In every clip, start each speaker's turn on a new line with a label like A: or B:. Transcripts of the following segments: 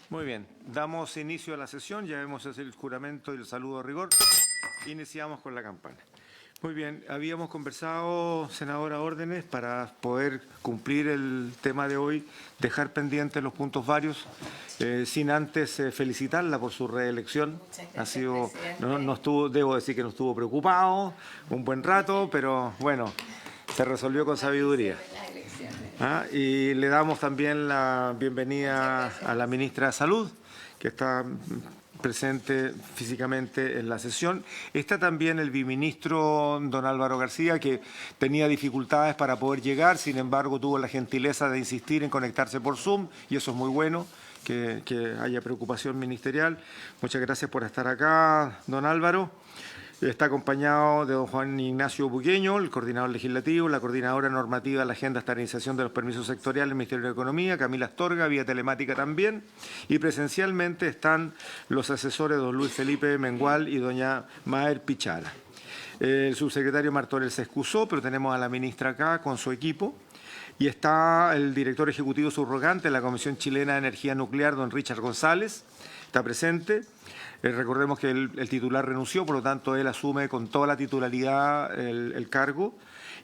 A: Muy bien, damos inicio a la sesión, ya hemos hecho el juramento y el saludo a rigor. Iniciamos con la campana. Muy bien, habíamos conversado, senadora Órdenes, para poder cumplir el tema de hoy, dejar pendientes los puntos varios, sin antes felicitarla por su reelección. Ha sido, no estuvo, debo decir que no estuvo preocupado un buen rato, pero bueno, se resolvió con sabiduría. Y le damos también la bienvenida a la ministra de Salud, que está presente físicamente en la sesión. Está también el viceministro don Álvaro García, que tenía dificultades para poder llegar, sin embargo tuvo la gentileza de insistir en conectarse por Zoom, y eso es muy bueno, que haya preocupación ministerial. Muchas gracias por estar acá, don Álvaro. Está acompañado de don Juan Ignacio Bugueño, el coordinador legislativo, la coordinadora normativa de la Agenda de Estandarización de los Permisos Sectoriales del Ministerio de Economía, Camila Astorga, vía telemática también, y presencialmente están los asesores don Luis Felipe Mengual y doña Maher Pichara. El subsecretario Martorell se excusó, pero tenemos a la ministra acá con su equipo. Y está el director ejecutivo subrogante de la Comisión Chilena de Energía Nuclear, don Richard González, está presente. Recordemos que el titular renunció, por lo tanto él asume con toda la titularidad el cargo.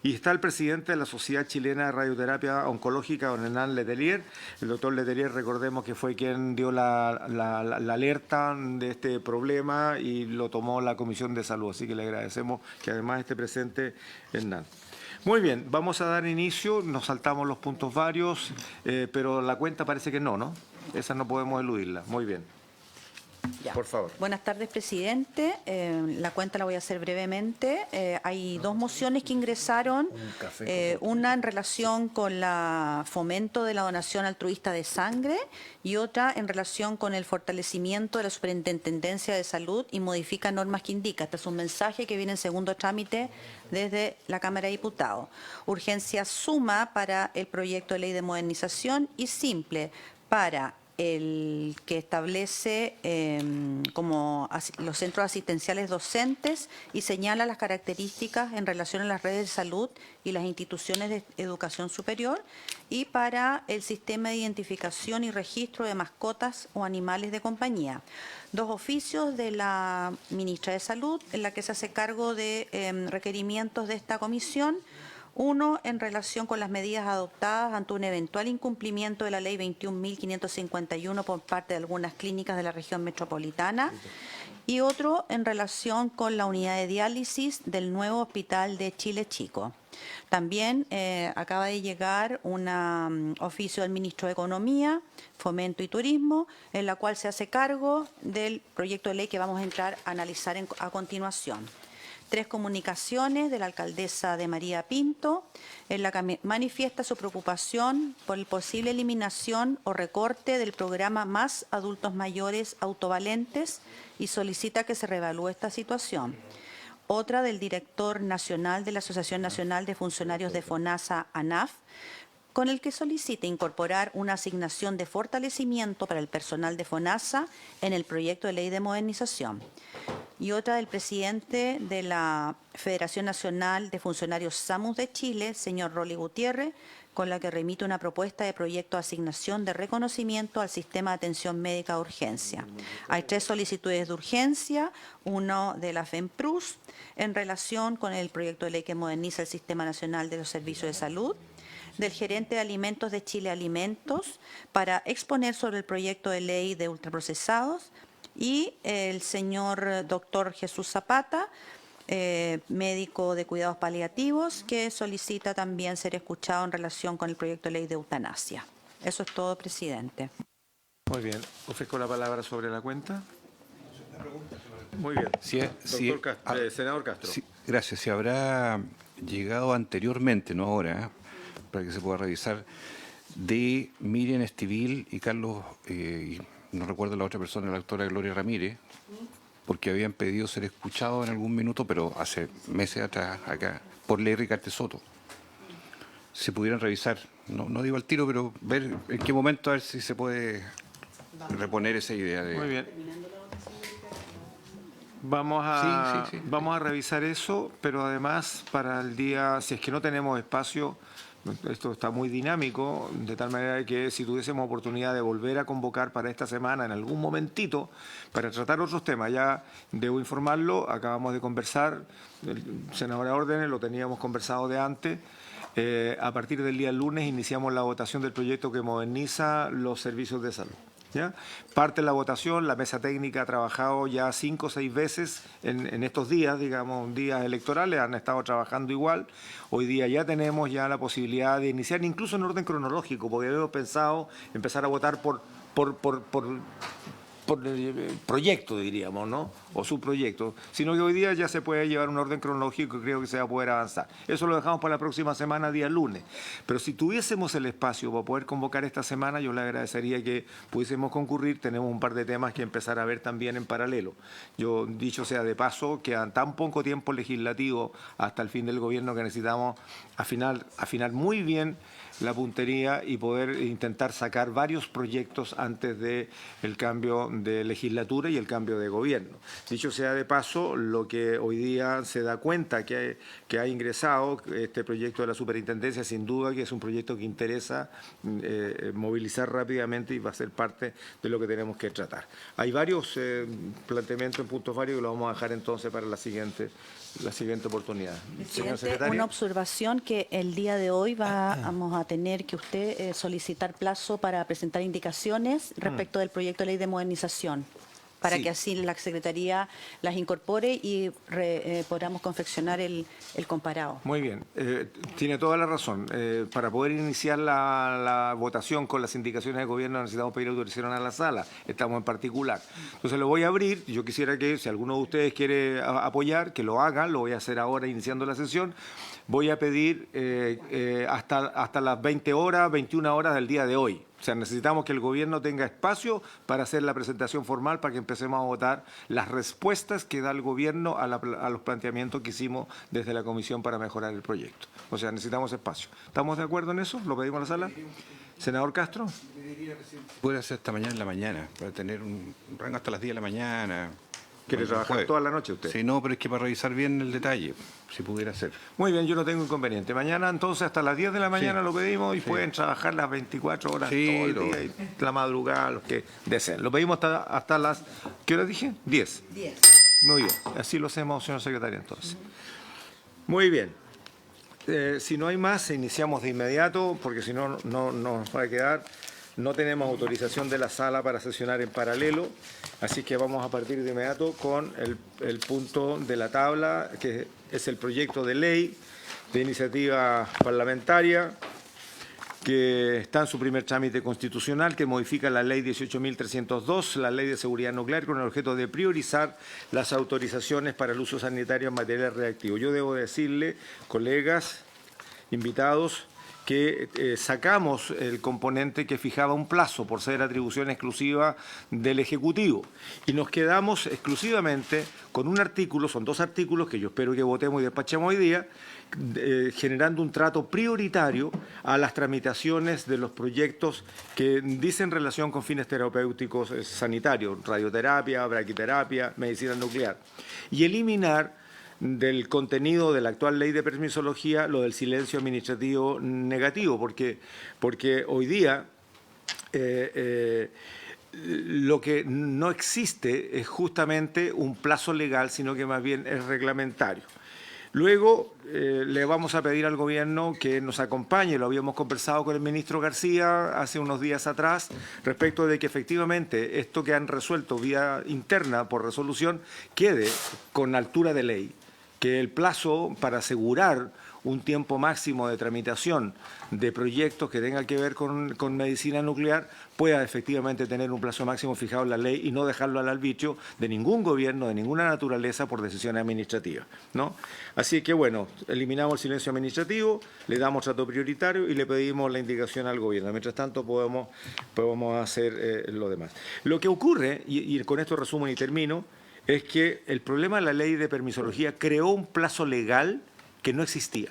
A: Y está el presidente de la Sociedad Chilena de Radioterapia Oncológica, don Hernán Letelier. El doctor Letelier, recordemos que fue quien dio la alerta de este problema y lo tomó la Comisión de Salud. Así que le agradecemos que además esté presente Hernán. Muy bien, vamos a dar inicio, nos saltamos los puntos varios, pero la cuenta parece que no, ¿no? Esa no podemos eludirla. Muy bien.
B: Ya.
A: Por favor.
B: Buenas tardes, presidente. La cuenta la voy a hacer brevemente. Hay dos mociones que ingresaron, una en relación con la fomento de la donación altruista de sangre y otra en relación con el fortalecimiento de la Superintendencia de Salud y modifica normas que indica. Este es un mensaje que viene en segundo trámite desde la Cámara de Diputados. Urgencia suma para el proyecto de ley de modernización y simple para el que establece como los centros asistenciales docentes y señala las características en relación a las redes de salud y las instituciones de educación superior, y para el sistema de identificación y registro de mascotas o animales de compañía. Dos oficios de la ministra de Salud en la que se hace cargo de requerimientos de esta comisión. Uno, en relación con las medidas adoptadas ante un eventual incumplimiento de la Ley 21.551 por parte de algunas clínicas de la región metropolitana. Y otro, en relación con la unidad de diálisis del nuevo hospital de Chile Chico. También acaba de llegar un oficio del ministro de Economía, Fomento y Turismo, en la cual se hace cargo del proyecto de ley que vamos a entrar a analizar a continuación. Tres comunicaciones de la alcaldesa de María Pinto, en la que manifiesta su preocupación por la posible eliminación o recorte del programa Más Adultos Mayores Autovalentes y solicita que se reevalúe esta situación. Otra del director nacional de la Asociación Nacional de Funcionarios de FONASA, ANAF, con el que solicita incorporar una asignación de fortalecimiento para el personal de FONASA en el proyecto de ley de modernización. Y otra del presidente de la Federación Nacional de Funcionarios SAMUS de Chile, señor Rolly Gutiérrez, con la que remite una propuesta de proyecto de asignación de reconocimiento al sistema de atención médica de urgencia. Hay tres solicitudes de urgencia, uno de la FEMPRUS en relación con el proyecto de ley que moderniza el Sistema Nacional de los Servicios de Salud, del gerente de alimentos de Chile Alimentos para exponer sobre el proyecto de ley de ultraprocesados, y el señor doctor Jesús Zapata, médico de cuidados paliativos, que solicita también ser escuchado en relación con el proyecto de ley de eutanasia. Eso es todo, presidente.
A: Muy bien. Ofrezco la palabra sobre la cuenta. Muy bien. Senador Castro.
C: Sí, gracias. Si habrá llegado anteriormente, no ahora, para que se pueda revisar, de Miriam Estivil y Carlos... no recuerdo la otra persona, la doctora Gloria Ramírez, porque habían pedido ser escuchados en algún minuto, pero hace meses atrás, acá, por Larry Cartesoto. Se pudieran revisar, no digo al tiro, pero ver en qué momento, a ver si se puede reponer esa idea.
A: Muy bien. Vamos a revisar eso, pero además para el día, si es que no tenemos espacio, Esto está muy dinámico, de tal manera que si tuviésemos oportunidad de volver a convocar para esta semana en algún momentito para tratar otros temas, ya debo informarlo, acabamos de conversar, el senador Órdenes lo teníamos conversado de antes. A partir del día lunes iniciamos la votación del proyecto que moderniza los servicios de salud. ¿Ya? Parte la votación, la mesa técnica ha trabajado ya 5 o 6 veces en estos días, digamos, días electorales, han estado trabajando igual. Hoy día ya tenemos ya la posibilidad de iniciar, incluso en orden cronológico, porque habíamos pensado empezar a votar por proyecto, diríamos, ¿no? O subproyecto, sino que hoy día ya se puede llevar un orden cronológico y creo que se va a poder avanzar. Eso lo dejamos para la próxima semana, día lunes. Pero si tuviésemos el espacio para poder convocar esta semana, yo le agradecería que pudiésemos concurrir. Tenemos un par de temas que empezar a ver también en paralelo. Yo, dicho sea de paso, quedan tan poco tiempo legislativo hasta el fin del gobierno que necesitamos afinar muy bien la puntería y poder intentar sacar varios proyectos antes del cambio de legislatura y el cambio de gobierno. Dicho sea de paso, lo que hoy día se da cuenta que ha ingresado este proyecto de la superintendencia, sin duda que es un proyecto que interesa movilizar rápidamente y va a ser parte de lo que tenemos que tratar. Hay varios planteamientos en puntos varios que lo vamos a dejar entonces para la siguiente oportunidad. Señor secretario.
B: Una observación que el día de hoy vamos a tener que usted solicitar plazo para presentar indicaciones respecto del proyecto de ley de modernización, para
A: Sí.
B: que así la Secretaría las incorpore y podamos confeccionar el comparado.
A: Muy bien, tiene toda la razón. Para poder iniciar la votación con las indicaciones del gobierno necesitamos pedir autorización a la sala, estamos en particular. Entonces lo voy a abrir, yo quisiera que si alguno de ustedes quiere apoyar, que lo hagan, lo voy a hacer ahora iniciando la sesión. Voy a pedir hasta las 20 horas, 21 horas del día de hoy. O sea, necesitamos que el gobierno tenga espacio para hacer la presentación formal para que empecemos a votar las respuestas que da el gobierno a los planteamientos que hicimos desde la comisión para mejorar el proyecto. O sea, necesitamos espacio. ¿Estamos de acuerdo en eso? ¿Lo pedimos a la sala? Senador Castro.
C: Puede ser esta mañana en la mañana, para tener un rango hasta las 10 de la mañana.
A: ¿Quiere trabajar
C: Jueves.
A: toda la noche usted?
C: Sí, no, pero es que para revisar bien el detalle, si pudiera ser.
A: Muy bien, yo no tengo inconveniente. Mañana entonces hasta las 10 de la mañana
C: Sí.
A: lo pedimos y
C: Sí.
A: pueden trabajar las 24 horas
C: Sí,
A: todo el
C: lo-
A: día y la madrugada, los que deseen. Lo pedimos hasta las, ¿qué hora dije? 10.
B: 10.
A: Muy bien, así lo hacemos, señor secretario, entonces. Muy bien. Si no hay más, iniciamos de inmediato, porque si no, no nos va a quedar. No tenemos autorización de la sala para sesionar en paralelo, así que vamos a partir de inmediato con el punto de la tabla, que es el proyecto de ley de iniciativa parlamentaria, que está en su primer trámite constitucional, que modifica la ley 18.302, la ley de seguridad nuclear, con el objeto de priorizar las autorizaciones para el uso sanitario en material reactivo. Yo debo decirle, colegas, invitados, que sacamos el componente que fijaba un plazo por ser atribución exclusiva del Ejecutivo y nos quedamos exclusivamente con un artículo, son 2 artículos que yo espero que votemos y despachemos hoy día, generando un trato prioritario a las tramitaciones de los proyectos que dicen relación con fines terapéuticos sanitarios, radioterapia, braquiterapia, medicina nuclear, y eliminar del contenido de la actual ley de permisología lo del silencio administrativo negativo, porque hoy día lo que no existe es justamente un plazo legal, sino que más bien es reglamentario. Luego le vamos a pedir al gobierno que nos acompañe, lo habíamos conversado con el ministro García hace unos días atrás, respecto de que efectivamente esto que han resuelto vía interna por resolución quede con altura de ley, que el plazo para asegurar un tiempo máximo de tramitación de proyectos que tengan que ver con medicina nuclear pueda efectivamente tener un plazo máximo fijado en la ley y no dejarlo al arbitrio de ningún gobierno, de ninguna naturaleza, por decisiones administrativas, ¿no? Así que, bueno, eliminamos el silencio administrativo, le damos trato prioritario y le pedimos la indicación al gobierno. Mientras tanto, podemos hacer lo demás. Lo que ocurre, y con esto resumo y termino, es que el problema de la ley de permisología creó un plazo legal que no existía.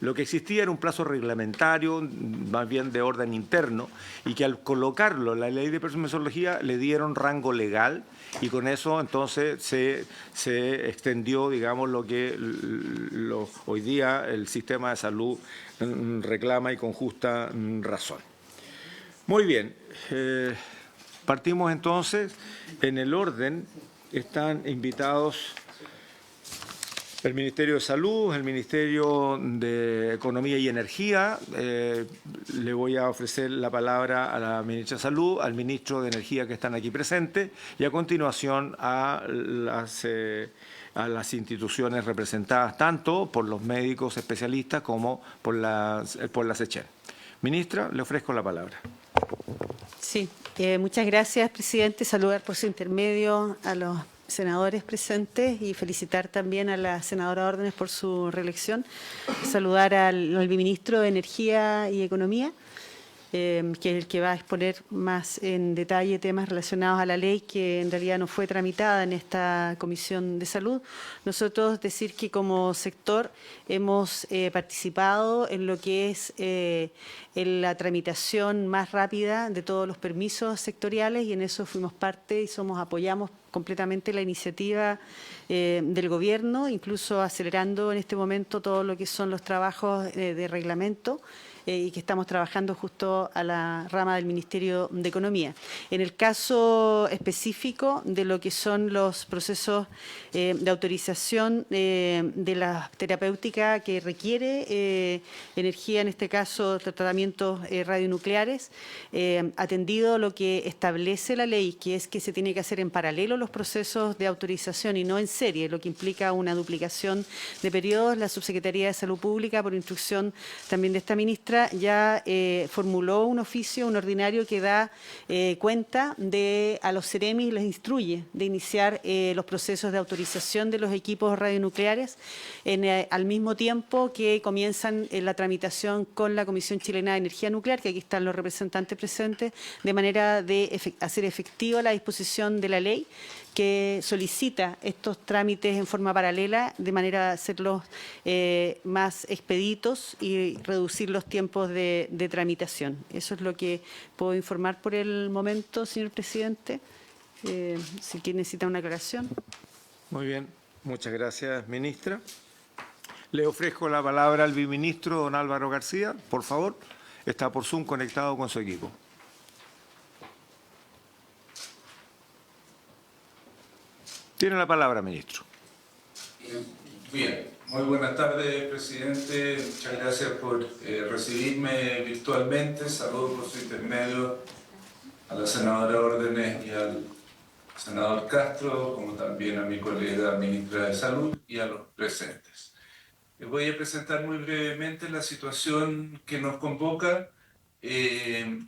A: Lo que existía era un plazo reglamentario, más bien de orden interno, y que al colocarlo en la ley de permisología le dieron rango legal y con eso entonces se extendió, digamos, lo que hoy día el sistema de salud reclama y con justa razón. Muy bien, partimos entonces. En el orden están invitados el Ministerio de Salud, el Ministerio de Economía y Energía. Le voy a ofrecer la palabra a la Ministra de Salud, al Ministro de Energía que están aquí presentes y a continuación a las instituciones representadas tanto por los médicos especialistas como por la SECHEN. Ministra, le ofrezco la palabra.
D: Sí, muchas gracias, presidente. Saludar por su intermedio a los senadores presentes y felicitar también a la senadora Órdenes por su reelección. Saludar al viceministro de Energía y Economía, que es el que va a exponer más en detalle temas relacionados a la ley que en realidad no fue tramitada en esta Comisión de Salud. Nosotros decir que como sector hemos participado en lo que es en la tramitación más rápida de todos los permisos sectoriales y en eso fuimos parte y apoyamos completamente la iniciativa del Gobierno, incluso acelerando en este momento todo lo que son los trabajos de reglamento y que estamos trabajando justo a la rama del Ministerio de Economía. En el caso específico de lo que son los procesos de autorización de la terapéutica que requiere energía, en este caso tratamientos radionucleares, atendido lo que establece la ley, que es que se tiene que hacer en paralelo los procesos de autorización y no en serie, lo que implica una duplicación de periodos. La Subsecretaría de Salud Pública, por instrucción también de esta ministra, ya formuló un oficio, un ordinario que da cuenta a los CEREMI y les instruye de iniciar los procesos de autorización de los equipos radionucleares al mismo tiempo que comienzan la tramitación con la Comisión Chilena de Energía Nuclear, que aquí están los representantes presentes, de manera de hacer efectiva la disposición de la ley que solicita estos trámites en forma paralela de manera de hacerlos más expeditos y reducir los tiempos de tramitación. Eso es lo que puedo informar por el momento, señor presidente. Si quiere necesita una aclaración.
A: Muy bien, muchas gracias, ministra. Le ofrezco la palabra al viceministro, don Álvaro García, por favor. Está por Zoom conectado con su equipo. Tiene la palabra, ministro.
E: Bien, muy buenas tardes, presidente. Muchas gracias por recibirme virtualmente. Saludo por su intermedio a la senadora Órdenes y al senador Castro, como también a mi colega ministra de Salud y a los presentes. Les voy a presentar muy brevemente la situación que nos convoca, que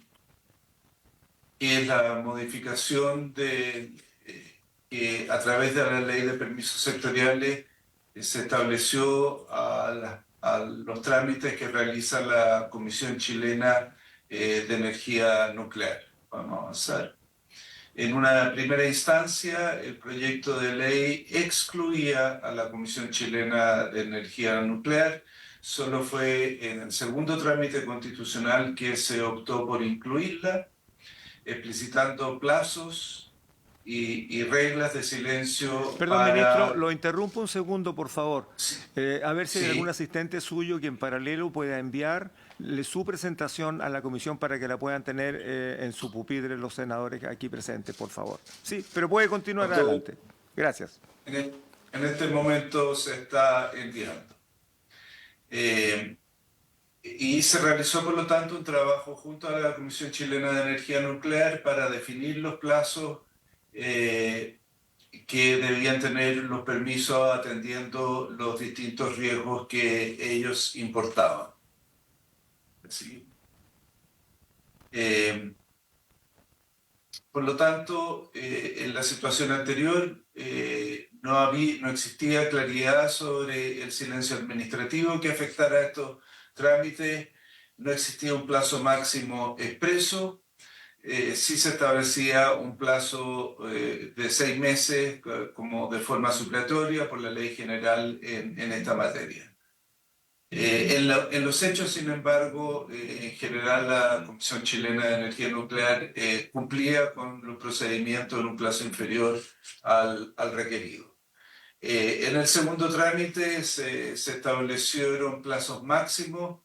E: es la modificación de que a través de la ley de permisos sectoriales se estableció a los trámites que realiza la Comisión Chilena de Energía Nuclear. Vamos a avanzar. En una primera instancia, el proyecto de ley excluía a la Comisión Chilena de Energía Nuclear. Solo fue en el segundo trámite constitucional que se optó por incluirla, explicitando plazos y reglas de silencio.
A: Perdón, ministro, lo interrumpo un segundo, por favor. A ver si hay
E: Sí.
A: algún asistente suyo que en paralelo pueda enviarle su presentación a la comisión para que la puedan tener en su pupitre los senadores aquí presentes, por favor. Sí, pero puede continuar adelante. Gracias.
E: En este momento se está enviando. Y se realizó, por lo tanto, un trabajo junto a la Comisión Chilena de Energía Nuclear para definir los plazos que debían tener los permisos atendiendo los distintos riesgos que ellos importaban. ¿Sí? Por lo tanto, en la situación anterior no existía claridad sobre el silencio administrativo que afectara a estos trámites, no existía un plazo máximo expreso. Sí se establecía un plazo de 6 meses como de forma supletoria por la ley general en esta materia. En los hechos, sin embargo, en general la Comisión Chilena de Energía Nuclear cumplía con los procedimientos en un plazo inferior al requerido. En el segundo trámite se establecieron plazos máximos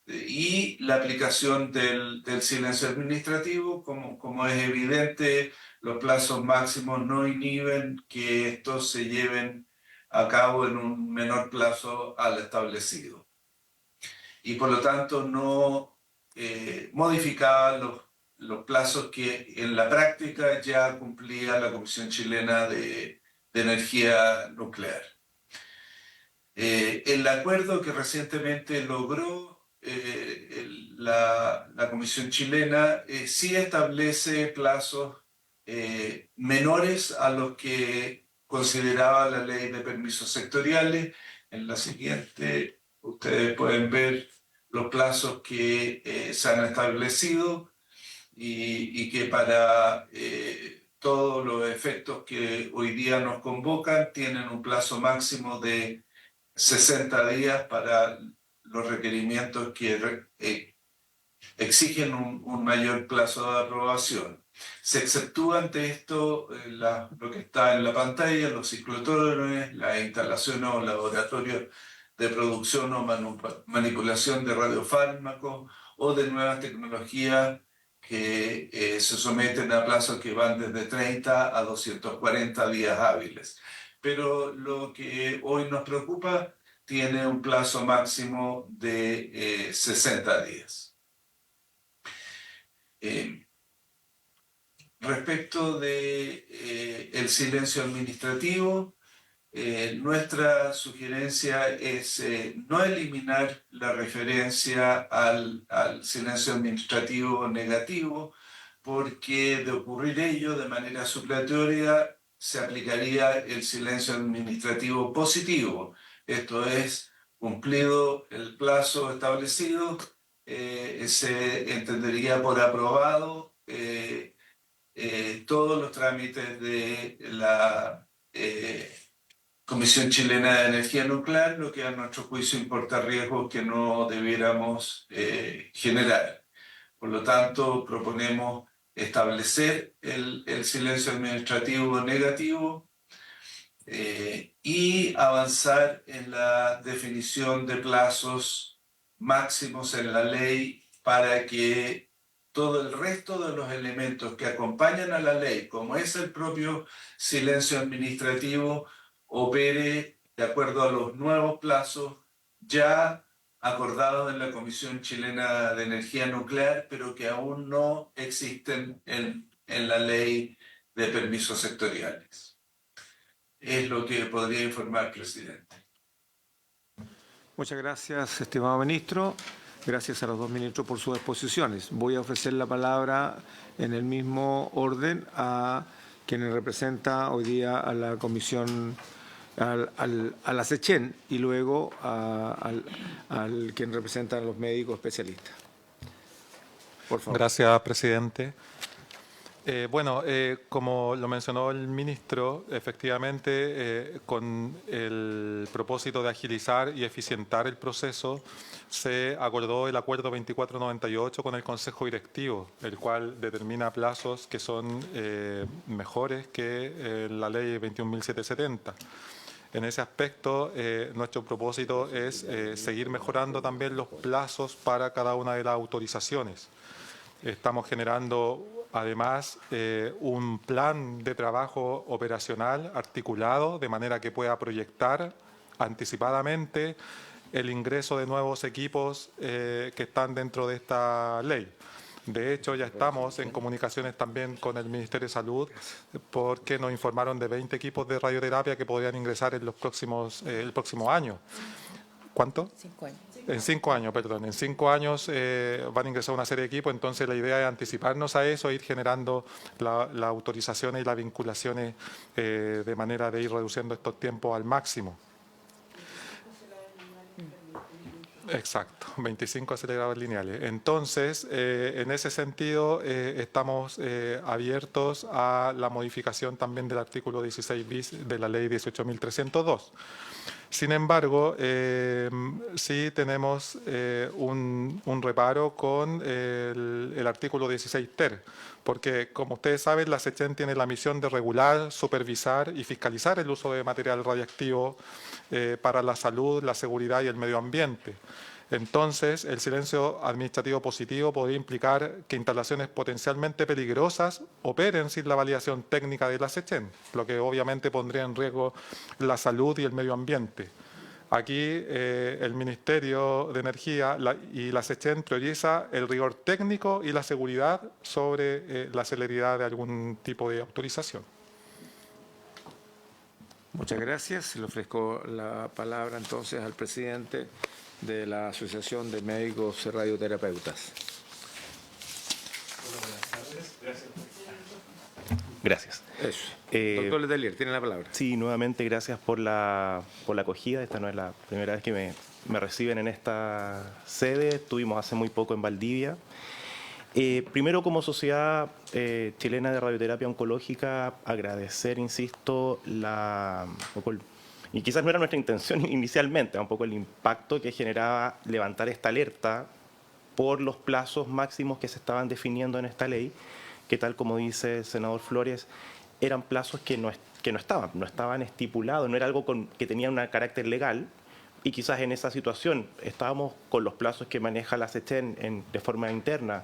E: y la aplicación del silencio administrativo. Como es evidente, los plazos máximos no inhiben que estos se lleven a cabo en un menor plazo al establecido y por lo tanto no modificaba los plazos que en la práctica ya cumplía la Comisión Chilena de Energía Nuclear. El acuerdo que recientemente logró la Comisión Chilena sí establece plazos menores a los que consideraba la ley de permisos sectoriales. En la siguiente, ustedes pueden ver los plazos que se han establecido y que para todos los efectos que hoy día nos convocan tienen un plazo máximo de 60 días para los requerimientos que exigen un mayor plazo de aprobación. Se exceptúa ante esto lo que está en la pantalla, los ciclotrones, las instalaciones o laboratorios de producción o manipulación de radiofármacos o de nuevas tecnologías que se someten a plazos que van desde 30 a 240 días hábiles. Pero lo que hoy nos preocupa tiene un plazo máximo de 60 días. Respecto de el silencio administrativo, nuestra sugerencia es no eliminar la referencia al silencio administrativo negativo, porque de ocurrir ello de manera supletoria se aplicaría el silencio administrativo positivo. Esto es, cumplido el plazo establecido, se entendería por aprobado todos los trámites de la Comisión Chilena de Energía Nuclear, lo que a nuestro juicio importa riesgos que no debiéramos generar. Por lo tanto, proponemos establecer el silencio administrativo negativo y avanzar en la definición de plazos máximos en la ley para que todo el resto de los elementos que acompañan a la ley, como es el propio silencio administrativo, opere de acuerdo a los nuevos plazos ya acordados en la Comisión Chilena de Energía Nuclear, pero que aún no existen en la ley de permisos sectoriales. Es lo que podría informar, presidente.
A: Muchas gracias, estimado ministro. Gracias a los dos ministros por sus exposiciones. Voy a ofrecer la palabra en el mismo orden a quien representa hoy día a la Comisión, a la SECHEN, y luego al quien representa a los médicos especialistas. Por favor.
F: Gracias, presidente. Como lo mencionó el ministro, efectivamente, con el propósito de agilizar y eficientar el proceso, se acordó el acuerdo 2498 con el Consejo Directivo, el cual determina plazos que son mejores que la ley 21.770. En ese aspecto, nuestro propósito es seguir mejorando también los plazos para cada una de las autorizaciones. Estamos generando además un plan de trabajo operacional articulado de manera que pueda proyectar anticipadamente el ingreso de nuevos equipos que están dentro de esta ley. De hecho, ya estamos en comunicaciones también con el Ministerio de Salud porque nos informaron de 20 equipos de radioterapia que podrían ingresar en el próximo año. ¿Cuánto? 5 años. En 5 años, perdón. En 5 años van a ingresar una serie de equipos, entonces la idea es anticiparnos a eso e ir generando las autorizaciones y las vinculaciones de manera de ir reduciendo estos tiempos al máximo. Exacto, 25 aceleradores lineales. Entonces, en ese sentido, estamos abiertos a la modificación también del artículo 16 bis de la ley 18.302. Sin embargo, sí tenemos un reparo con el artículo 16 ter, porque como ustedes saben, la SECHEN tiene la misión de regular, supervisar y fiscalizar el uso de material radiactivo para la salud, la seguridad y el medio ambiente. Entonces, el silencio administrativo positivo podría implicar que instalaciones potencialmente peligrosas operen sin la validación técnica de la SECHEN, lo que obviamente pondría en riesgo la salud y el medio ambiente. Aquí el Ministerio de Energía y la SECHEN prioriza el rigor técnico y la seguridad sobre la celeridad de algún tipo de autorización.
A: Muchas gracias. Le ofrezco la palabra entonces al presidente de la Asociación de Médicos Radioterapeutas.
G: Gracias.
A: Eso. Doctor Letelier, tiene la palabra.
G: Sí, nuevamente gracias por la acogida. Esta no es la primera vez que me reciben en esta sede. Estuvimos hace muy poco en Valdivia. Primero, como Sociedad Chilena de Radioterapia Oncológica, agradecer, insisto, y quizás no era nuestra intención inicialmente, un poco el impacto que generaba levantar esta alerta por los plazos máximos que se estaban definiendo en esta ley, que tal como dice el senador Flores, eran plazos que no estaban estipulados, no era algo que tenía un carácter legal, y quizás en esa situación estábamos con los plazos que maneja la SECHEN de forma interna,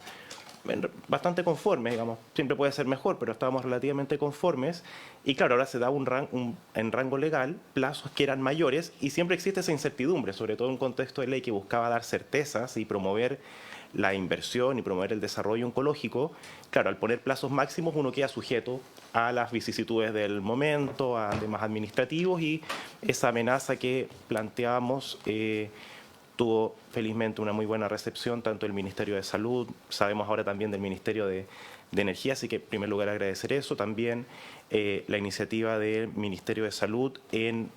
G: bastante conformes, digamos, siempre puede ser mejor, pero estábamos relativamente conformes, y claro, ahora se da en rango legal plazos que eran mayores, y siempre existe esa incertidumbre, sobre todo en un contexto de ley que buscaba dar certezas y promover la inversión y promover el desarrollo oncológico. Claro, al poner plazos máximos uno queda sujeto a las vicisitudes del momento, a temas administrativos, y esa amenaza que planteábamos tuvo felizmente una muy buena recepción, tanto del Ministerio de Salud, sabemos ahora también del Ministerio de Energía, así que en primer lugar agradecer eso, también la iniciativa del Ministerio de Salud en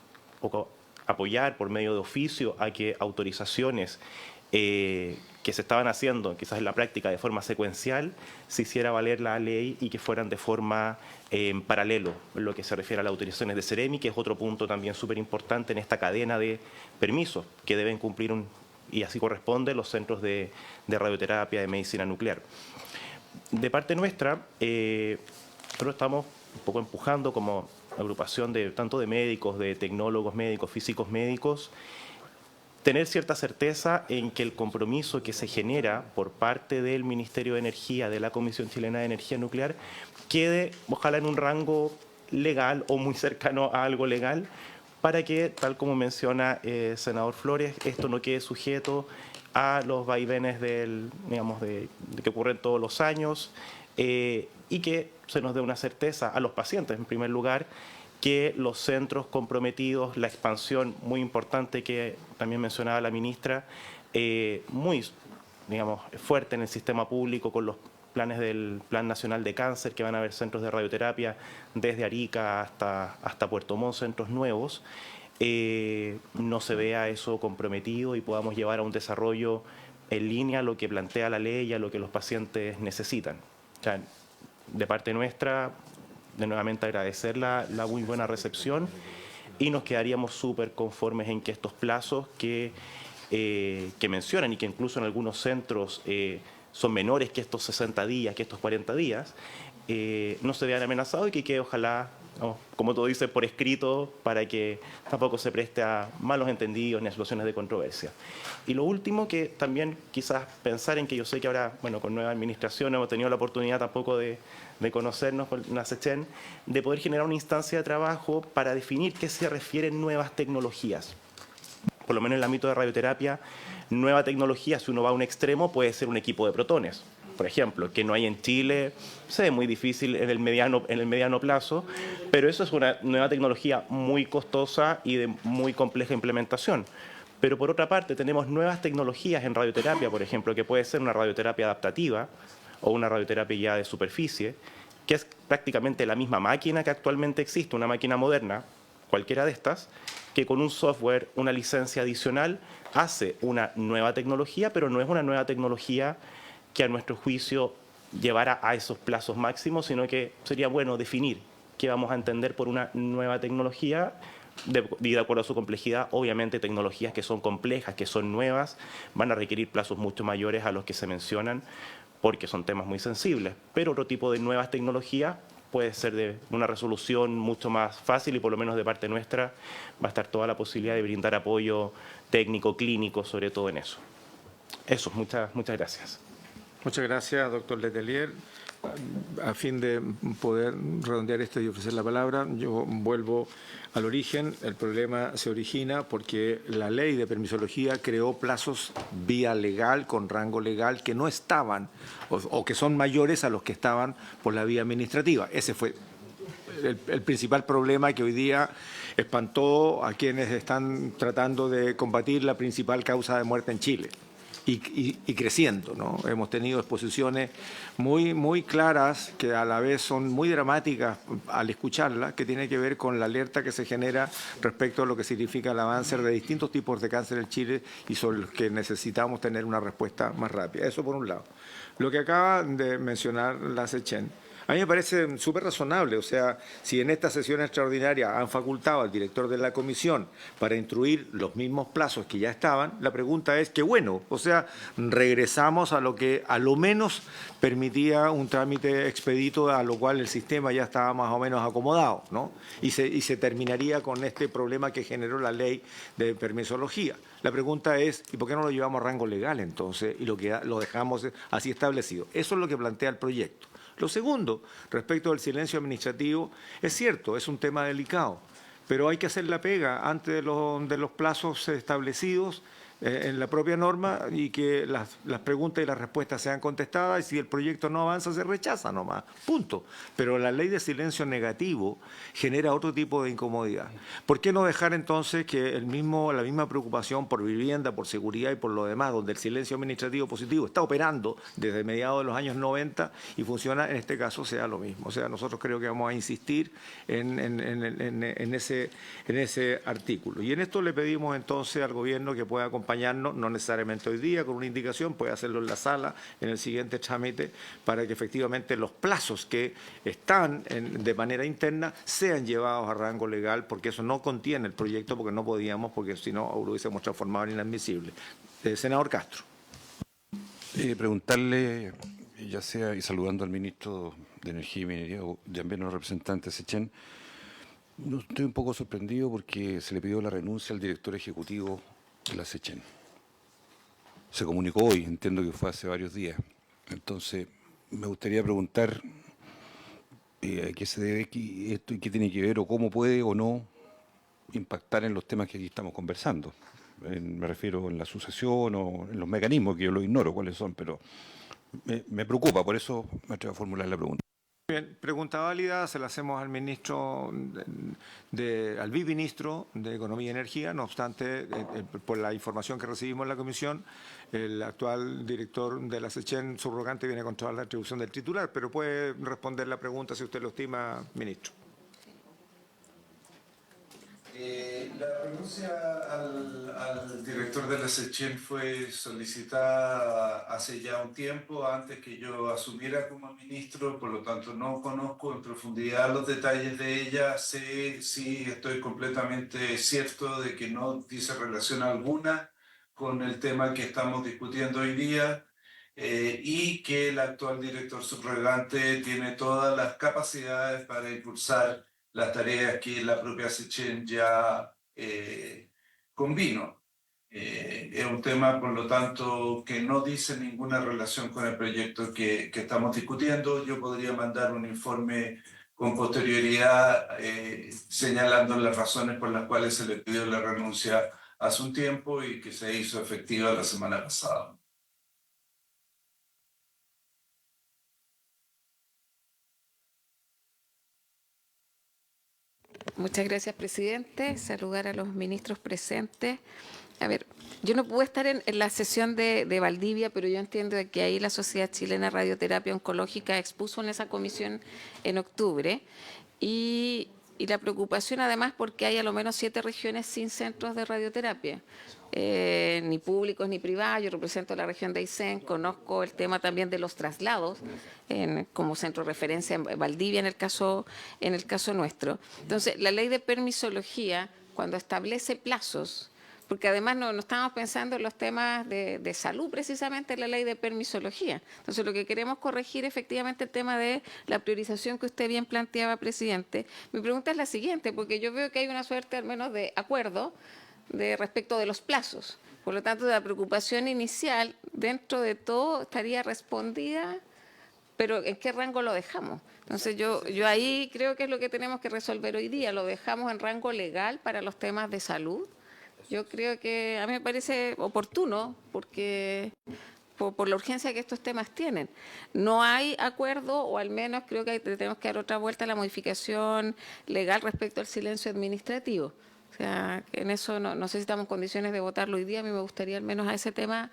G: apoyar por medio de oficio a que autorizaciones que se estaban haciendo quizás en la práctica de forma secuencial, se hiciera valer la ley y que fueran de forma en paralelo, en lo que se refiere a las autorizaciones de CEREMI, que es otro punto también súper importante en esta cadena de permisos que deben cumplir y así corresponde los centros de radioterapia, de medicina nuclear. De parte nuestra, nosotros estamos un poco empujando como agrupación tanto de médicos, de tecnólogos médicos, físicos médicos, tener cierta certeza en que el compromiso que se genera por parte del Ministerio de Energía, de la Comisión Chilena de Energía Nuclear, quede ojalá en un rango legal o muy cercano a algo legal, para que, tal como menciona el senador Flores, esto no quede sujeto a los vaivenes de que ocurren todos los años, y que se nos dé una certeza a los pacientes, en primer lugar, que los centros comprometidos, la expansión muy importante que también mencionaba la ministra, muy fuerte en el sistema público con los planes del Plan Nacional de Cáncer, que van a haber centros de radioterapia desde Arica hasta Puerto Montt, centros nuevos, no se vea eso comprometido y podamos llevar a un desarrollo en línea a lo que plantea la ley y a lo que los pacientes necesitan. O sea, de parte nuestra, de nuevamente agradecer la muy buena recepción, y nos quedaríamos súper conformes en que estos plazos que mencionan y que incluso en algunos centros son menores que estos 60 días, que estos 40 días, no se vean amenazados y que quede ojalá, como todo dice, por escrito, para que tampoco se preste a malos entendidos ni a situaciones de controversia. Y lo último, que también quizás pensar en que yo sé que ahora, con nueva administración hemos tenido la oportunidad tampoco de conocernos con la SECHEN, de poder generar una instancia de trabajo para definir qué se refieren nuevas tecnologías. Por lo menos en el ámbito de radioterapia, nueva tecnología, si uno va a un extremo, puede ser un equipo de protones, por ejemplo, que no hay en Chile, se ve muy difícil en el mediano plazo, pero eso es una nueva tecnología muy costosa y de muy compleja implementación. Pero por otra parte tenemos nuevas tecnologías en radioterapia, por ejemplo, que puede ser una radioterapia adaptativa o una radioterapia ya de superficie, que es prácticamente la misma máquina que actualmente existe, una máquina moderna, cualquiera de estas, que con un software, una licencia adicional, hace una nueva tecnología, pero no es una nueva tecnología que a nuestro juicio llevara a esos plazos máximos, sino que sería bueno definir qué vamos a entender por una nueva tecnología, de acuerdo a su complejidad, obviamente tecnologías que son complejas, que son nuevas, van a requerir plazos mucho mayores a los que se mencionan porque son temas muy sensibles. Pero otro tipo de nuevas tecnologías puede ser de una resolución mucho más fácil y por lo menos de parte nuestra va a estar toda la posibilidad de brindar apoyo técnico, clínico, sobre todo en eso. Eso, muchas gracias.
A: Muchas gracias, doctor Letelier. A fin de poder redondear esto y ofrecer la palabra, yo vuelvo al origen. El problema se origina porque la ley de permisología creó plazos vía legal, con rango legal, que no estaban o que son mayores a los que estaban por la vía administrativa. Ese fue el principal problema que hoy día espantó a quienes están tratando de combatir la principal causa de muerte en Chile. Y creciendo, ¿no? Hemos tenido exposiciones muy claras que a la vez son muy dramáticas al escucharlas, que tiene que ver con la alerta que se genera respecto a lo que significa el avance de distintos tipos de cáncer en Chile y sobre los que necesitamos tener una respuesta más rápida. Eso por un lado. Lo que acaba de mencionar la SECHEN, a mí me parece súper razonable. O sea, si en esta sesión extraordinaria han facultado al director de la comisión para instruir los mismos plazos que ya estaban, la pregunta es que bueno, o sea, regresamos a lo que a lo menos permitía un trámite expedito, a lo cual el sistema ya estaba más o menos acomodado, ¿no? Y se terminaría con este problema que generó la ley de permisología. La pregunta es, ¿y por qué no lo llevamos a rango legal entonces y lo dejamos así establecido? Eso es lo que plantea el proyecto. Lo segundo, respecto al silencio administrativo, es cierto, es un tema delicado, pero hay que hacer la pega antes de los plazos establecidos en la propia norma y que las preguntas y las respuestas sean contestadas y si el proyecto no avanza se rechaza nomás, punto. Pero la ley de silencio negativo genera otro tipo de incomodidad. ¿Por qué no dejar entonces que la misma preocupación por vivienda, por seguridad y por lo demás, donde el silencio administrativo positivo está operando desde mediados de los años 90 y funciona, en este caso sea lo mismo? O sea, nosotros creo que vamos a insistir en ese artículo. Y en esto le pedimos entonces al gobierno que pueda acompañarnos, no necesariamente hoy día con una indicación, puede hacerlo en la sala en el siguiente trámite, para que efectivamente los plazos que están de manera interna sean llevados a rango legal, porque eso no contiene el proyecto, porque no podíamos, porque si no lo hubiésemos transformado en inadmisible. Senador Castro.
C: Preguntarle, ya sea y saludando al ministro de Energía y Minería o también al representante SECHEN, estoy un poco sorprendido porque se le pidió la renuncia al director ejecutivo de la SECHEN. Se comunicó hoy, entiendo que fue hace varios días. Entonces, me gustaría preguntar a qué se debe esto y qué tiene que ver o cómo puede o no impactar en los temas que aquí estamos conversando. Me refiero en la sucesión o en los mecanismos, que yo lo ignoro cuáles son, pero me preocupa, por eso me atrevo a formular la pregunta.
A: Bien, pregunta válida, se la hacemos al ministro, al viceministro de Economía y Energía. No obstante, por la información que recibimos en la comisión, el actual director de la SECHEN subrogante viene a controlar la atribución del titular, pero puede responder la pregunta si usted lo estima, ministro.
E: La renuncia al director de la SECHEN fue solicitada hace ya un tiempo, antes que yo asumiera como ministro, por lo tanto no conozco en profundidad los detalles de ella. Sí, estoy completamente cierto de que no dice relación alguna con el tema que estamos discutiendo hoy día y que el actual director subrogante tiene todas las capacidades para impulsar las tareas que la propia SECHEN ya convino. Es un tema, por lo tanto, que no dice ninguna relación con el proyecto que estamos discutiendo. Yo podría mandar un informe con posterioridad señalando las razones por las cuales se le pidió la renuncia hace un tiempo y que se hizo efectiva la semana pasada.
H: Muchas gracias, presidente. Saludar a los ministros presentes. A ver, yo no pude estar en la sesión de Valdivia, pero yo entiendo que ahí la Sociedad Chilena de Radioterapia Oncológica expuso en esa comisión en octubre y la preocupación además porque hay a lo menos 7 regiones sin centros de radioterapia, ni públicos ni privados. Yo represento la región de Aysén, conozco el tema también de los traslados como centro de referencia en Valdivia en el caso nuestro. Entonces, la ley de permisología cuando establece plazos, porque además no estamos pensando en los temas de salud precisamente en la ley de permisología. Entonces, lo que queremos corregir efectivamente el tema de la priorización que usted bien planteaba, presidente. Mi pregunta es la siguiente, porque yo veo que hay una suerte al menos de acuerdo respecto de los plazos. Por lo tanto, la preocupación inicial, dentro de todo, estaría respondida, pero ¿en qué rango lo dejamos? Entonces, yo ahí creo que es lo que tenemos que resolver hoy día. ¿Lo dejamos en rango legal para los temas de salud? Yo creo que a mí me parece oportuno, porque por la urgencia que estos temas tienen. No hay acuerdo, o al menos creo que tenemos que dar otra vuelta a la modificación legal respecto al silencio administrativo. O sea, que en eso no sé si estamos en condiciones de votarlo hoy día. A mí me gustaría al menos a ese tema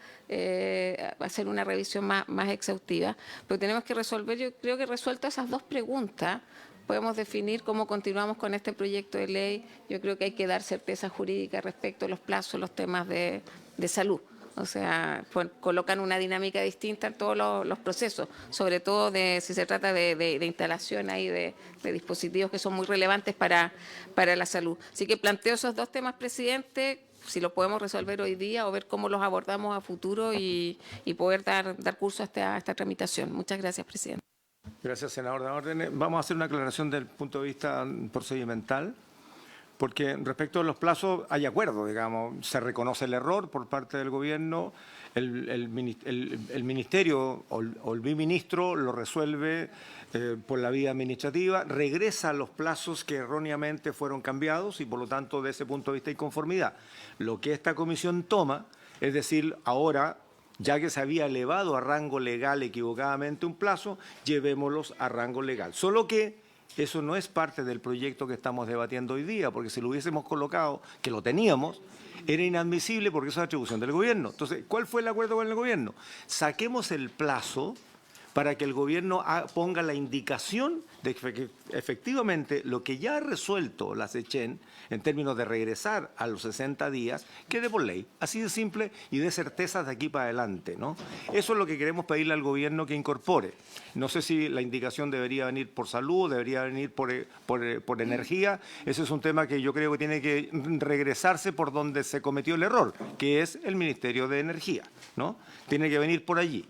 H: hacer una revisión más exhaustiva. Pero tenemos que resolver, yo creo que resuelto esas dos preguntas, podemos definir cómo continuamos con este proyecto de ley. Yo creo que hay que dar certeza jurídica respecto a los plazos, los temas de salud. O sea, colocan una dinámica distinta en todos los procesos, sobre todo si se trata de instalación ahí de dispositivos que son muy relevantes para la salud. Así que planteo esos dos temas, presidente, si lo podemos resolver hoy día o ver cómo los abordamos a futuro y poder dar curso a esta tramitación. Muchas gracias, presidente.
A: Gracias, senador de órdenes. Vamos a hacer una aclaración del punto de vista procedimental, porque respecto a los plazos hay acuerdo, digamos, se reconoce el error por parte del gobierno, el ministerio o el biministro lo resuelve por la vía administrativa, regresa a los plazos que erróneamente fueron cambiados y por lo tanto de ese punto de vista hay conformidad. Lo que esta comisión toma, es decir, ahora, ya que se había elevado a rango legal equivocadamente un plazo, llevémoslos a rango legal. Solo que eso no es parte del proyecto que estamos debatiendo hoy día, porque si lo hubiésemos colocado, que lo teníamos, era inadmisible porque eso es atribución del gobierno. Entonces, ¿cuál fue el acuerdo con el gobierno? Saquemos el plazo para que el gobierno ponga la indicación de que efectivamente lo que ya ha resuelto la SECHEN en términos de regresar a los 60 días, quede por ley. Así de simple y de certezas de aquí para adelante, ¿no? Eso es lo que queremos pedirle al gobierno que incorpore. No sé si la indicación debería venir por salud, debería venir por energía. Ese es un tema que yo creo que tiene que regresarse por donde se cometió el error, que es el Ministerio de Energía, ¿no? Tiene que venir por allí.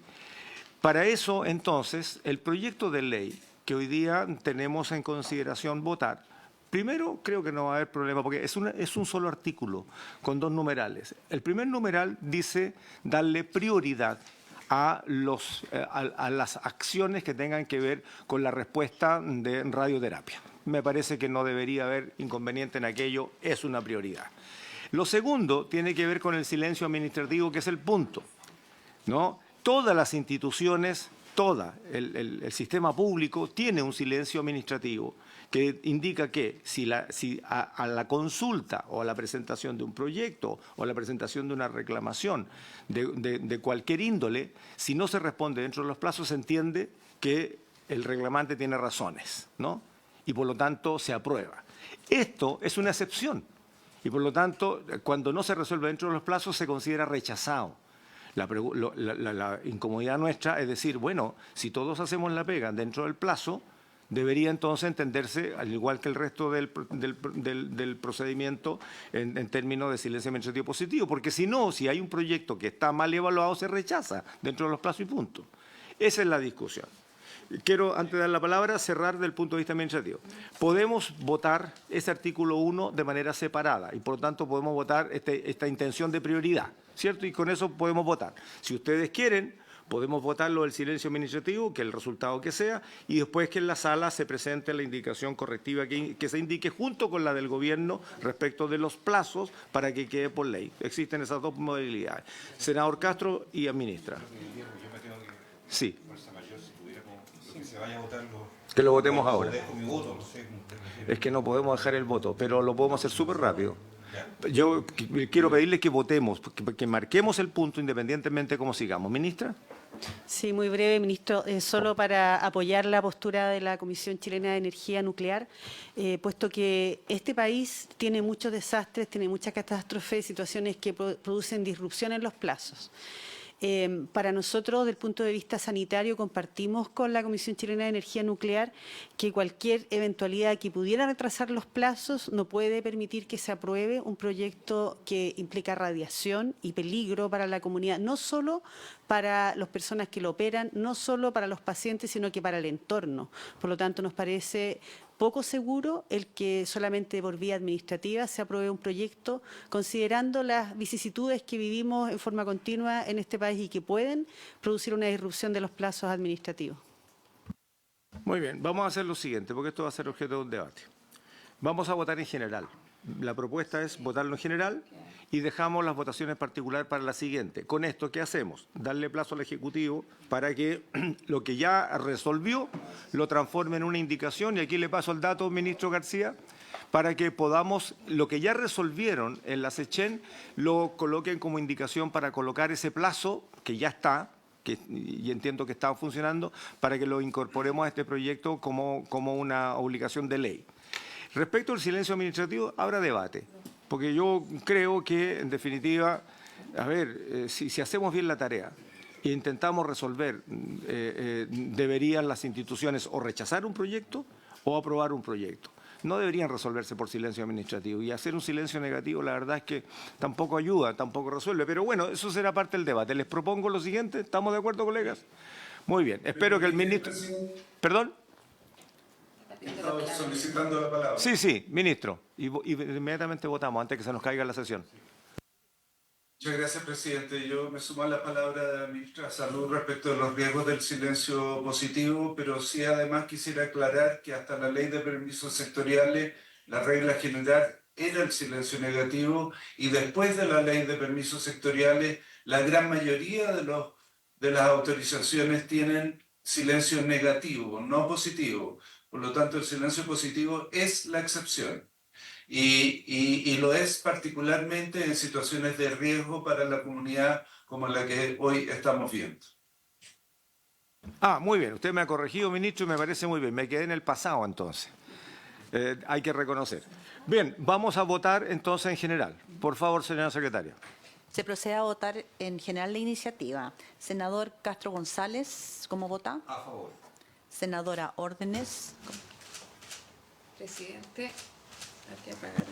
A: Para eso, entonces, el proyecto de ley que hoy día tenemos en consideración votar, primero creo que no va a haber problema porque es un solo artículo con dos numerales. El primer numeral dice darle prioridad a las acciones que tengan que ver con la respuesta de radioterapia. Me parece que no debería haber inconveniente en aquello, es una prioridad. Lo segundo tiene que ver con el silencio administrativo, que es el punto, ¿no? Todas las instituciones, el sistema público tiene un silencio administrativo que indica que si a la consulta o a la presentación de un proyecto o a la presentación de una reclamación de cualquier índole, si no se responde dentro de los plazos, se entiende que el reclamante tiene razones, ¿no? Y por lo tanto se aprueba. Esto es una excepción y por lo tanto cuando no se resuelve dentro de los plazos se considera rechazado. La incomodidad nuestra es decir, bueno, si todos hacemos la pega dentro del plazo, debería entonces entenderse, al igual que el resto del procedimiento, en términos de silencio administrativo positivo, porque si no, si hay un proyecto que está mal evaluado, se rechaza dentro de los plazos y punto. Esa es la discusión. Quiero, antes de dar la palabra, cerrar del punto de vista administrativo. Podemos votar ese artículo 1 de manera separada y, por lo tanto, podemos votar esta intención de prioridad, ¿cierto? Y con eso podemos votar. Si ustedes quieren, podemos votarlo del silencio administrativo, que el resultado que sea, y después que en la sala se presente la indicación correctiva que se indique junto con la del gobierno respecto de los plazos para que quede por ley. Existen esas dos modalidades. Senador Castro y administra. Sí. Que lo votemos ahora. Es que no podemos dejar el voto, pero lo podemos hacer súper rápido. Yo quiero pedirle que votemos, que marquemos el punto independientemente de cómo sigamos. Ministra.
D: Sí, muy breve, ministro. Solo para apoyar la postura de la Comisión Chilena de Energía Nuclear, puesto que este país tiene muchos desastres, tiene muchas catástrofes, situaciones que producen disrupción en los plazos. Para nosotros, desde el punto de vista sanitario, compartimos con la Comisión Chilena de Energía Nuclear que cualquier eventualidad que pudiera retrasar los plazos no puede permitir que se apruebe un proyecto que implica radiación y peligro para la comunidad, no solo para las personas que lo operan, no solo para los pacientes, sino que para el entorno. Por lo tanto, nos parece poco seguro el que solamente por vía administrativa se apruebe un proyecto, considerando las vicisitudes que vivimos en forma continua en este país y que pueden producir una disrupción de los plazos administrativos.
A: Muy bien, vamos a hacer lo siguiente, porque esto va a ser objeto de un debate. Vamos a votar en general. La propuesta es votarlo en general y dejamos las votaciones particulares para la siguiente. Con esto, ¿qué hacemos? Darle plazo al Ejecutivo para que lo que ya resolvió lo transforme en una indicación, y aquí le paso el dato, ministro García, para que podamos, lo que ya resolvieron en la SECHEN, lo coloquen como indicación para colocar ese plazo que ya está, y entiendo que está funcionando, para que lo incorporemos a este proyecto como una obligación de ley. Respecto al silencio administrativo, habrá debate, porque yo creo que, en definitiva, a ver, si hacemos bien la tarea e intentamos resolver, deberían las instituciones o rechazar un proyecto o aprobar un proyecto. No deberían resolverse por silencio administrativo, y hacer un silencio negativo, la verdad es que tampoco ayuda, tampoco resuelve. Pero bueno, eso será parte del debate. Les propongo lo siguiente. ¿Estamos de acuerdo, colegas? Muy bien. Espero que el ministro... ¿Perdón?
E: Estaba solicitando la palabra.
A: Sí, ministro. Y inmediatamente votamos antes que se nos caiga la sesión.
E: Muchas gracias, presidente. Yo me sumo a la palabra de la ministra de Salud respecto de los riesgos del silencio positivo, pero sí además quisiera aclarar que hasta la ley de permisos sectoriales, la regla general era el silencio negativo, y después de la ley de permisos sectoriales, la gran mayoría de las autorizaciones tienen silencio negativo, no positivo. Por lo tanto, el silencio positivo es la excepción. Y lo es particularmente en situaciones de riesgo para la comunidad como la que hoy estamos viendo.
A: Muy bien. Usted me ha corregido, ministro, y me parece muy bien. Me quedé en el pasado, entonces. Hay que reconocer. Bien, vamos a votar entonces en general. Por favor, señora secretaria.
B: Se procede a votar en general la iniciativa. Senador Castro González, ¿cómo vota?
A: A favor.
B: Senadora Órdenes.
H: Presidente, hay que apagar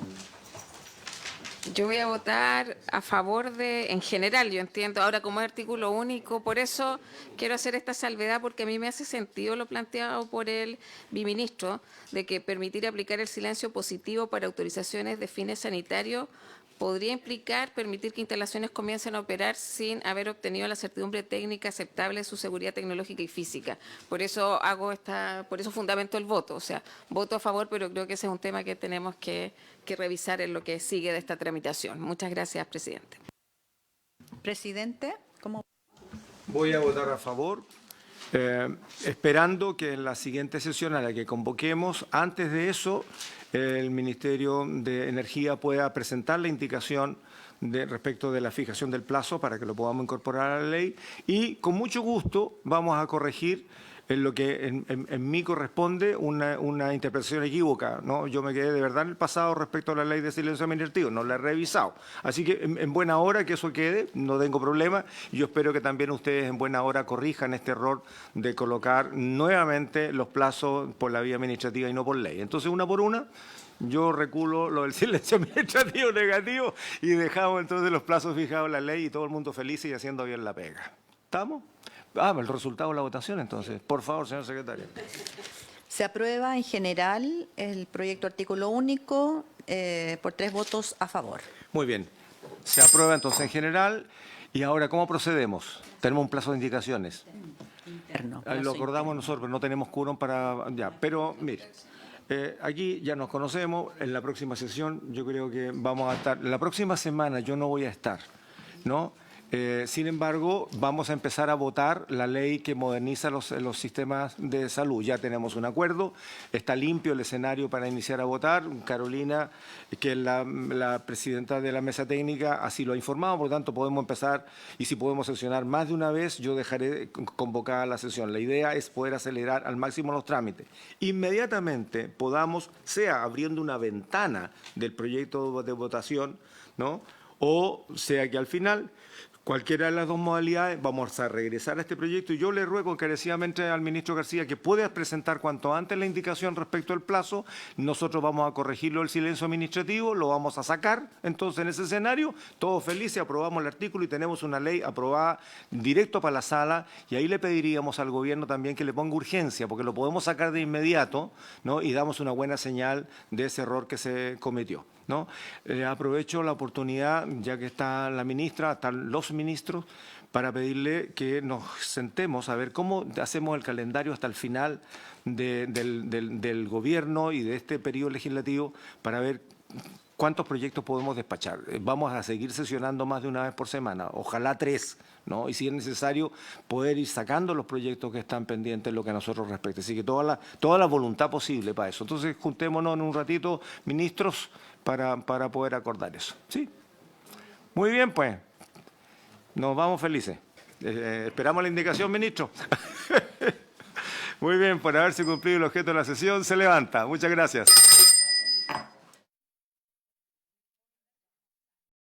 H: yo voy a votar a favor en general, yo entiendo, ahora como es artículo único, por eso quiero hacer esta salvedad, porque a mí me hace sentido lo planteado por el biministro, de que permitir aplicar el silencio positivo para autorizaciones de fines sanitarios podría implicar permitir que instalaciones comiencen a operar sin haber obtenido la certidumbre técnica aceptable de su seguridad tecnológica y física. Por eso por eso fundamento el voto. O sea, voto a favor, pero creo que ese es un tema que tenemos que revisar en lo que sigue de esta tramitación. Muchas gracias, presidente.
B: Presidente, ¿cómo?
A: Voy a votar a favor, esperando que en la siguiente sesión a la que convoquemos, antes de eso, el Ministerio de Energía pueda presentar la indicación respecto de la fijación del plazo para que lo podamos incorporar a la ley, y con mucho gusto vamos a corregir en lo que en mí corresponde una interpretación equívoca, ¿no? Yo me quedé de verdad en el pasado respecto a la ley de silencio administrativo, no la he revisado. Así que en buena hora que eso quede, no tengo problema, y yo espero que también ustedes en buena hora corrijan este error de colocar nuevamente los plazos por la vía administrativa y no por ley. Entonces, una por una, yo reculo lo del silencio administrativo negativo y dejamos entonces los plazos fijados en la ley y todo el mundo feliz y haciendo bien la pega. ¿Estamos? El resultado de la votación, entonces. Por favor, señor secretario.
B: Se aprueba en general el proyecto artículo único por 3 votos a favor.
A: Muy bien. Se aprueba entonces en general. Y ahora, ¿cómo procedemos? Tenemos un plazo de indicaciones.
B: Interno.
A: Lo acordamos nosotros, pero no tenemos quórum para... Ya, pero mire, aquí ya nos conocemos. En la próxima sesión yo creo que vamos a estar... La próxima semana yo no voy a estar, ¿no? Sin embargo, vamos a empezar a votar la ley que moderniza los sistemas de salud. Ya tenemos un acuerdo, está limpio el escenario para iniciar a votar. Carolina, que es la presidenta de la mesa técnica, así lo ha informado, por lo tanto podemos empezar, y si podemos sesionar más de una vez, yo dejaré convocada la sesión. La idea es poder acelerar al máximo los trámites. Inmediatamente podamos, sea abriendo una ventana del proyecto de votación, ¿no? O sea que al final, Cualquiera de las dos modalidades, vamos a regresar a este proyecto y yo le ruego encarecidamente al ministro García que pueda presentar cuanto antes la indicación respecto al plazo. Nosotros vamos a corregirlo el silencio administrativo, lo vamos a sacar. Entonces, en ese escenario, todos felices, aprobamos el artículo y tenemos una ley aprobada directo para la sala, y ahí le pediríamos al gobierno también que le ponga urgencia, porque lo podemos sacar de inmediato, ¿no? Y damos una buena señal de ese error que se cometió, ¿no? Aprovecho la oportunidad, ya que está la ministra, están los ministros, para pedirle que nos sentemos a ver cómo hacemos el calendario hasta el final del gobierno y de este periodo legislativo, para ver cuántos proyectos podemos despachar. Vamos a seguir sesionando más de una vez por semana, ojalá 3, ¿no? Y si es necesario, poder ir sacando los proyectos que están pendientes en lo que a nosotros respecta. Así que toda la voluntad posible para eso. Entonces, juntémonos en un ratito, ministros, para poder acordar eso. ¿Sí? Muy bien, pues. Nos vamos felices. Esperamos la indicación, ministro. Muy bien, por haberse cumplido el objeto de la sesión, se levanta. Muchas gracias.